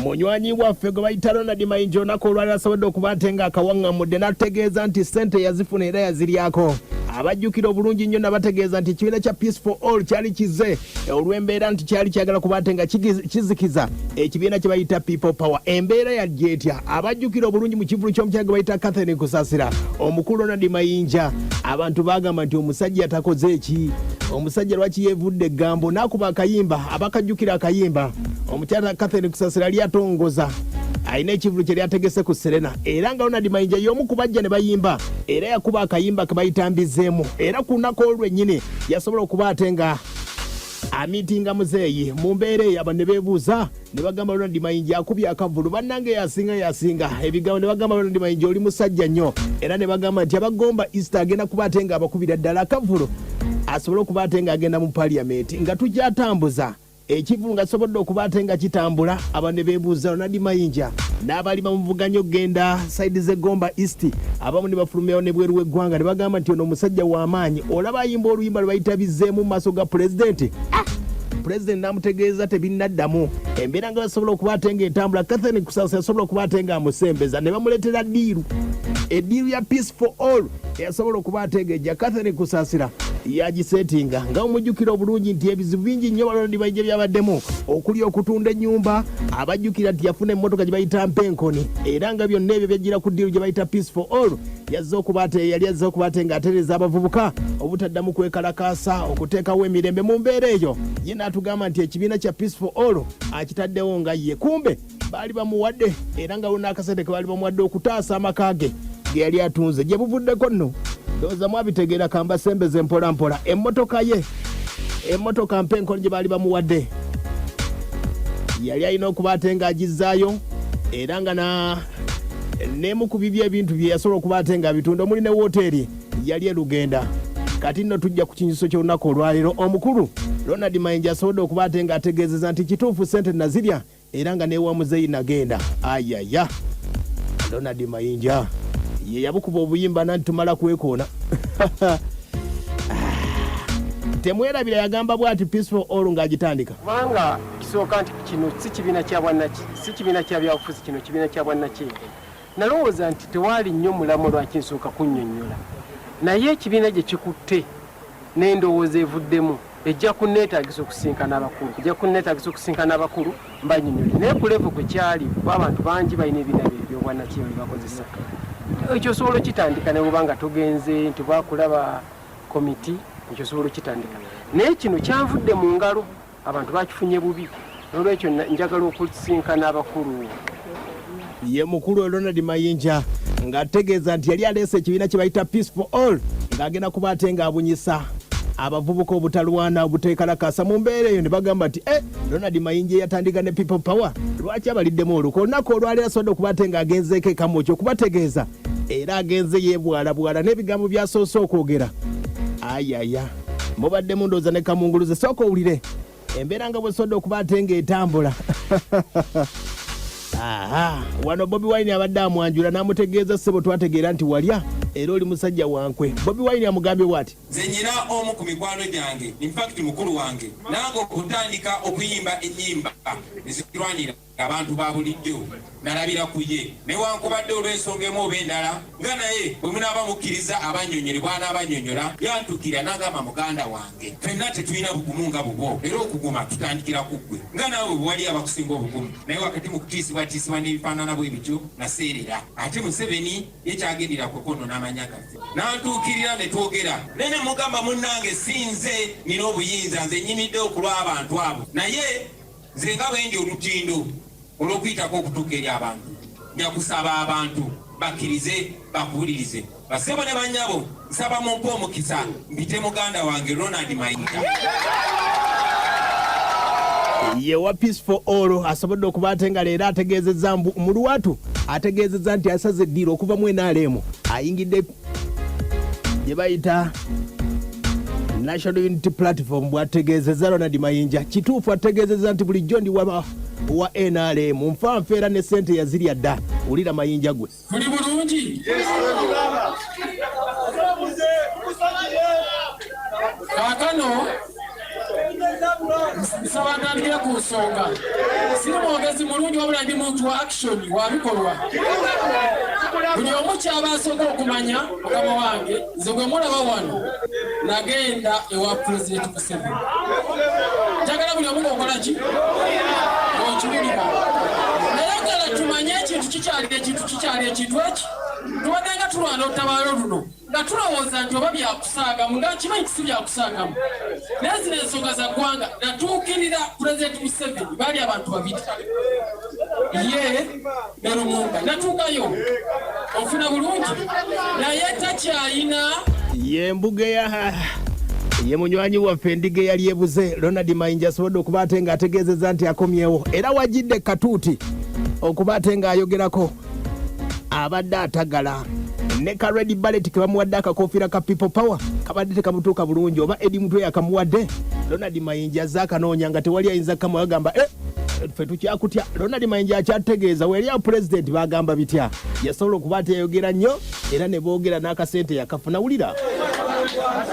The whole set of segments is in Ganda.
munywanyi waffe gwe bayita Ronald Mayinja olunaku olwaliro asobodde okuba ate nga akawaŋŋamudde n'ategeeza nti ssente yazifuna era yaziryako. Abajjukira obulungi nnyo n'abategeeza nti ekibiina kya Peace for All kyali kize olw'embeera nti kyali kyagala kuba ate nga kizikiza ekibiina kye bayita People Power. Embeera yajja etya? Abajjukira obulungi mu kivulu ky'omukyala gwe bayita Catherine Kusasira, omukulu Ronald Mayinja, abantu baagamba nti omusajja takoze eki, omusajja lwaki yeevudde Ebigambo, n'akuba akayimba. Abakajjukira akayimba, omukyala Catherine Kusasira yali atongoza, alina ekivulu kye lyategese ku Serena, era nga Ronald Mayinja y'omu ku bajja ne bayimba, era yakuba akayimba ke bayitambizeemu, era ku lunaku olwennyini yasobola okuba ate nga amiitinga muzeeyi. Mu mbeera eyo abantu ne beebuuza ne bagamba Ronald Mayinja akubye akavulu, bannange yasinga. Ebigambo ne bagamba Ronald Mayinja oli musajja nnyo, era ne bagamba nti abagomba Easter agenda kuba ate nga abakubira ddala akavulu asobole okuba ate nga agenda mu paliamenti nga tujjatambuza ekivulu nga asobodde okuba ate nga kitambula. Abantu ne beebuuza Ronald Mayinja n'abali bamuvuganya okugenda saidi z'Egomba East, abamu ne bafulumeyo ne bweru w'eggwanga ne bagamba nti ono omusajja w'amaanyi. Olaba ayimba oluyimba lwe bayita bizzeemu mu maaso ga pulezidenti. Pulezidenti n'amutegeeza tebinnaddamu. Embeera nga basobola okuba ate nga etambula, Catherine Kusasa yasobola okuba ate nga amusembeza, ne bamuleetera ddiiru. Eddiiru ya Peace for All eyasobola okuba ate nga ejja Catherine Kusasira yagisetinga. Nga omujjukira obulungi nti ebizibu bingi nnyo Ronald Mayinja byabaddemu, okuli okutunda ennyumba. Abajjukira nti yafuna emmotoka gye bayita mpenkoni, era nga byonna ebyo byajjira ku ddiiru gye bayita Peace for All. Yali azze okuba ate nga atereeza abavubuka obutaddamu kwekalakaasa, okuteekawo emirembe mu mbeera eyo. Ye n'atugamba nti ekibiina kya Peace for All akitaddewo nga ye, kumbe baali bamuwadde, era nga wonna akasente ke baali bamuwadde okutaasa amaka ge yali atunze. Gye buvuddeko nno ndowooza mwabitegeera, kambasembeze mpola mpola. Emmotoka mpenkoni gye baali bamuwadde yali alina okuba ate nga agizzaayo, era nga n'emu ku bibyo ebintu bye yasobola okuba ate nga abitunda, omuli ne wooteeri yali erugenda. Kati nno tujja ku kinyiso ky'olunaku olwaliro. Omukulu Ronald Mayinja asobodde okuba ate nga ategeezeza nti kituufu ssente nazirya, era nga n'ewa muzeeyi nagenda. Ayaya, Ronald Mayinja ye yabukuba obuyimba nanti tumala kwekoona. Temwerabira yagamba bw'ati Peace for All ng'agitandika. Kubanga kisooka nti kino si kibiina kya bwannaki, si kibiina kya byabufuzi, kino kibiina kya bwannaki. Nalowooza nti tewaali nnyo mulamu lwaki nsooka kunnyonnyola, naye ekibiina gye kikutte n'endowooza evuddemu ejja kunneetaagisa okusinkana abakulu, mbannyonnyole. Naye ku levo kwe kyali, kuba abantu bangi balina ebibiina by'obwannaki bye bakozesa. Ekyo osobola okitandika ne bw'obanga togenze nti baakulaba komiti, ekyo osobola okitandika. Naye kino kyanvudde mu ngalo, abantu bakifunye bubi, n'olwekyo njagala okusinkana abakulu. Ye mukulu Ronald Mayinja ng'ategeeza nti yali aleese ekibiina kye bayita Peace for All ng'agenda kuba ate ng'abunyisa abavubuka obutalwana obuteekalakasa. Mu mbeera eyo ne bagamba nti Ronald Mayinja yatandika ne People Power, lwaki abaliddemu oluko? Olunaku olwaliro asobodde okuba ate ng'agenzeeko ekamu ekyo okubategeeza, era agenze yeebwalabwala n'ebigambo byasoose okwogera. Ayaya, mubadde mundooza ne kamunguluze, sooka owulire embeera nga bwesobodde okuba ate ng'etambula. Wano Bobi Wine abadde amwanjula n'amutegeeza ssebo twategeera nti walya era oli musajja wankwe. Bobi Wine amugambye bw'ati: nze nyina omu ku mikwano gyange, in fact mukulu wange, nange okutandika okuyimba ennyimba ezirwanira abantu ba bulijjo nalabira ku ye, newankubadde olw'ensonga emu oba endala nga naye bwe munaaba mukkiriza abannyonnyole bw'anaabanyonnyola yantukira n'agamba muganda wange, ffenna tetulina bugumu nga bubwo, era okuguma tutandikira ku ggwe nga naawe bwe wali abakusinga obugumu. Naye wakati mu kutiisibwatiisibwa n'ebifaanana bwe bityo naseerera. Ate Museveni ye kyagendera kwekono n'amanya gaffe n'antuukirira ne twogera, naye ne mugamba munnange sinze nina obuyinza, nze nnyimidde okulwa abantu abo, naye nze nga bwe ndi olutindo olw'okuyitako okutuuka eri abantu, nja kusaba abantu bakkirize bakuwulirize. Basebo ne bannyabo nsaba mumpe omukisa mpite muganda wange Ronald Mayinja. Ye wa Peace for All asobodde okuba ate nga leero ategeezezza mu Luwatu, ategeezezza nti asaze eddiiro okuva mu NRM ayingidde gye bayita National Unity Platform. Bw'ategeezezza Ronald Mayinja kituufu, ategeezezza nti bulijjo ndi wa NRM nfanfeera ne ssente yazirya dda. Wulira Mayinja gwe. Muli bulungi? Kaakano nsaba ntandikira ku nsonga siri mwogezi mulungi wabula ndi muntu wa action wa bikolwa buli omu kyaba asooka okumanya mukama wange nze gwe mulaba wano nagenda ewa pulezidenti Museveni njagala buli omu ng'okola ki okibulira naye gala tumanye ekintu kikyali ekintu eki tubadde nga tulwana olutabaalo luno nga tulowooza nti oba byakusaagamu nga kimanyi kisi byakusaagamu naye zino ensonga za ggwanga natuukirira pulezidenti Museveni baali abantu babiri ye ne Lumumba natuukayo ofuna bulungi naye takyayina ye mbuga ye munywanyi waffe endiga eyali ebuze Ronald Mayinja asobodde okuba ate ng'ategeezezza nti akomyewo era wajjidde katuuti okuba ate ng'ayogerako abadde atagala ne ka Red Ballet ke bamuwadde akakofiira ka People Power kabadde tekamutuuka bulungi oba Edi Mutwe yakamuwadde Ronald Mayinja azze akanoonya nga tewali ayinza kamu agamba ffe tukyakutya Ronald Mayinja akyategeeza weeri awo pulezidenti bagamba bitya yasobola okuba ateyogera nnyo era ne boogera n'akasente yakafuna Wulira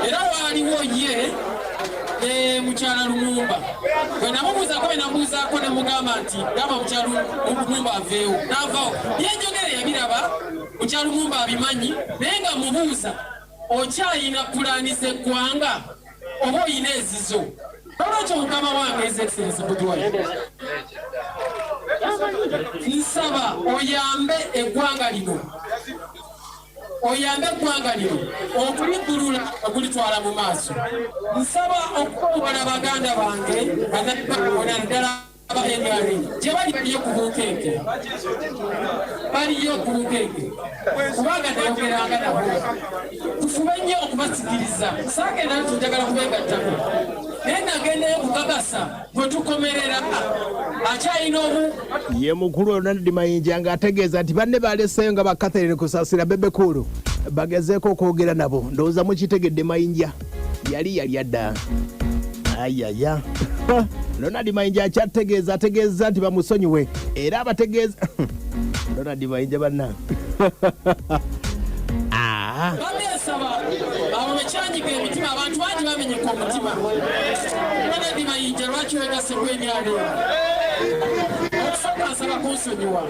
era waaliwo ye mukyala Lumumba bwe namubuuzaako ne mugamba nti gamba mukyala Lumumba aveewo n'avaawo yenjogere yabiraba mukyala Lumumba abimanyi naye nga mubuuza okyayina pulaani z'eggwanga oba oyina ezizo olwekyo mukama wange His Bobi Wine nsaba oyambe eggwanga lino okuligulula okulitwala mu maaso nsaba okukobola baganda bange banaona ddala aba NRA gye baliyo ku bukeeke kubanga nayogeranga nabo tufube nnyo okubasikiriza saagenda nti njagala kubegattako naye nagendayo kukakasa bwe tukomerera akyalina obu ye mukulu Ronald Mayinja ng'ategeeza nti banne baleseeyo nga bakatherine kusaasira bebekulu bagezeeko okwogera nabo ndowooza mukitegedde Mayinja yali adda ayaya Ronald Mayinja ategeeza nti bamusonyiwe era abategeeza Ronald Mayinja banna bamesaba abo bekyanyiga emitima abantu bangi bamenyeka omutima Ronald Mayinja lwaki wegase bwenyalo okusaba nsaba kunsonyiwa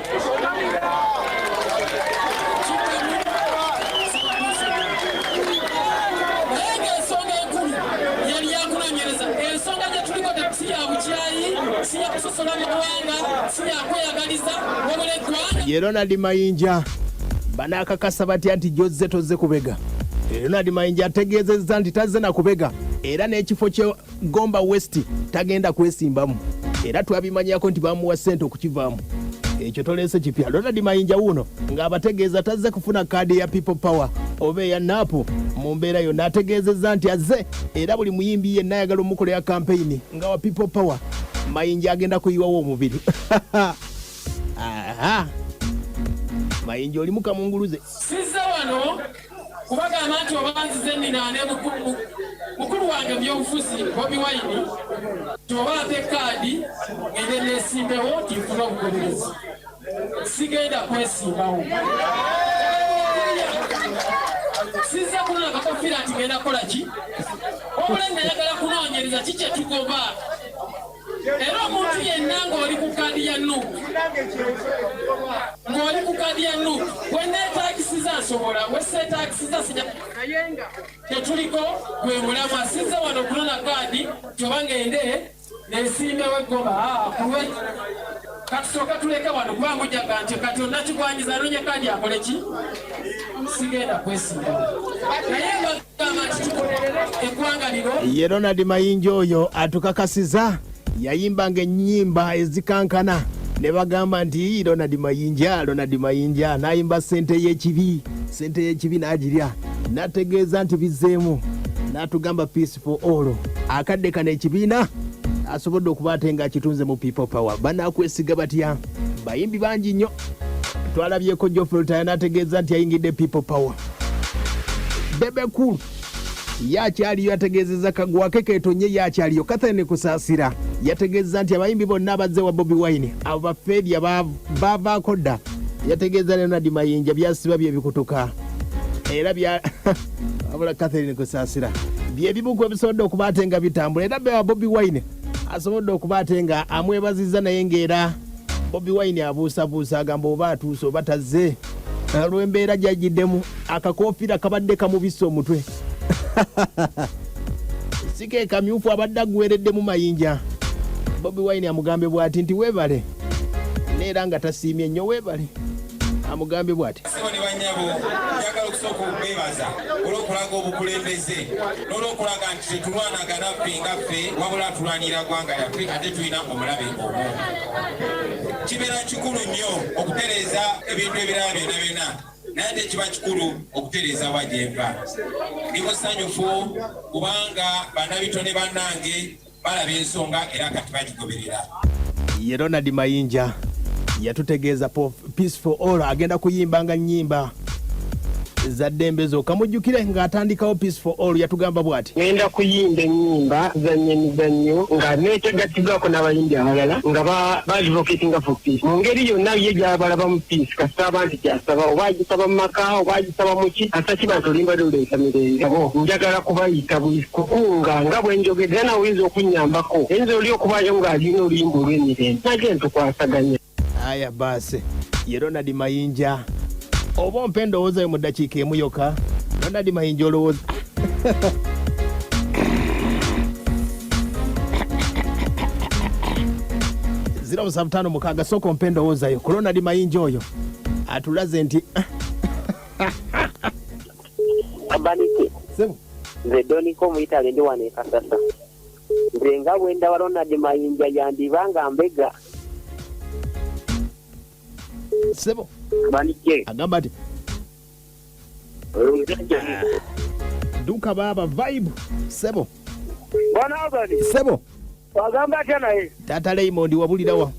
naye ng'ensonga enkulu yali yakunonyereza ensonga gye tuliko si ya bukyayi si ya kusosola mawanga si ya kweyagaliza wabula eggwanga ye Ronald Mayinja banaakakasa batya nti jozze tozze kubega Ronald Mayinja ategeezezza nti tazze na kubega era n'ekifo kye Gomba West tagenda kwesimbamu era twabimanyako nti bamuwa ssente okukivaamu ekyo toleese kipya Ronald Mayinja wuno ng'abategeeza tazze kufuna kaadi ya People Power oba eya naapu mu mbeera yonna ategeezezza nti azze era buli muyimbi yenna ayagala omukolera kampeyini nga wa People Power Mayinja agenda kuyiwawo omubiri Mayinja oli mukamunguluze sizza wano kubagamba nti obanzize ninaane mukulu wange byobufuzi Bobi Wine tobaate kaadi ngende neesimbewo tinfuna obugoberezi sigenda kwesimbawo sizza kunona akakofiira nti ngenda kukola ki obula nayagala kunoonyereza kikye tugoba era omuntu yenna ng'oli ku kaadi ya nuupu wenneetakisiza nsobola weseetakisiza sija naye nga tetuliko gwe mulamu asinze wano okunona kaadi kyoba ngende neesimbewo eggoba kuwe katusooka tuleke wano kuba mujaga nti kati onnakigwanyiza anonye kaadi akole ki sigenda kwesimbawo naye bagamba nti tukolerere eggwanga lino ye Ronald Mayinja oyo atukakasiza yayimbanga ennyimba ezikankana ne bagamba nti Ronald Mayinja n'ayimba ssente y'ekibi n'agirya n'ategeeza nti bizzeemu n'atugamba peace for all akadde kano ekibiina asobodde okuba ate ng'akitunze mu People Power banaakwesiga batya bayimbi bangi nnyo twalabyeko Jofrey n'ategeeza nti yayingidde People Power bebekulu yakyaliyo ategeezezza kagwake keetonye yakyaliyo Catherine kusaasira yategeeza nti abayimbi bonna abazze wa Bobi Wine abo bafeedya bavaako dda yategeeza Ronald Mayinja byasiba byebikutuka era abula Catherine kusaasira byebibuku ebisobodde okuba ate nga bitambula era bewa Bobi Wine asobodde okuba ate nga amwebazizza naye ng'era Bobi Wine abuusabuusa agamba oba atuuse oba tazze olw'embeera gy'agiddemu akakofiira kabadde kamubisse omutwe sike kamyufu abadde aguweereddemu Mayinja. Bobi Wine amugambe bw'ati nti weebale neera nga tasiimye nnyo weebale amugambe bw'ati Siboni banyabo njagala okusooka okwebaza olw'okulaga obukulembeze n'olw'okulaga nti tetulwanagana ffe nga ffe wabula tulwanira ggwanga yaffe ate tulina omulabe omu. Kibeera kikulu nnyo okutereeza ebintu ebirala byonna byonna naye ate kiba kikulu okutereeza wa gyenva. Ndi musanyufu kubanga bannabitone bannange balaba ensonga era kati bagigoberera. Ye Ronald Mayinja yatutegeeza Peace for All agenda kuyimbanga nnyimba za ddembe zokka. Mujjukire ng'atandikawo Peace for All yatugamba bw'ati ngenda kuyimba ennyimba zanye emizannyo nga neetegatigwako n'abayimbi abalala nga baadvocatinga for peace mu ngeri yonna ye gy'abalaba mu peace kasita abantu gy'asaba oba agisaba mu maka oba agisaba mu ki asa kiba nti olimba luleeta mirembe abo njagala kubayita buli kukunga nga bwe njogedde era nawe oyinza okunnyambako eyinza oli okubaayo ng'alina oluyimba olw'emirembe nage ntukwasaganya. aya baase ye Ronald Mayinja oba ompe endowooza yo mu ddakiika emu yokka. Ronald Mayinja olowooza 075 sooka ompe endowooza yo ku Ronald Mayinja oyo atulaze nti Abanike sebo nze doniko muyitale ndi wano Okakasa nze nga bwe ndaba Ronald Mayinja yandibanga Mbega sebo Abanike agamba ati duka baba vibe sebo bwana abali sebo wagamba atya naye Taata Raymond wabulirawa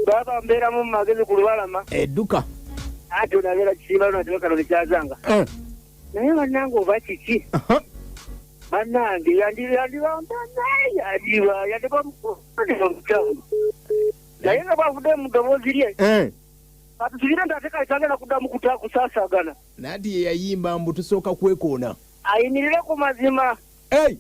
baba mbeera mu magezi ku lubalama edduka ate onabeera kisimba lonatewekano nekyazanga naye bannange oba kiki bannange yandibamukyalo naye nga bwavudde mu ddoboozi lye atusubire nti ate kale tagenda kuddamu kusaasagana nati ye yayimba mbu tusooka kwekoona ayimirire ku mazima. hey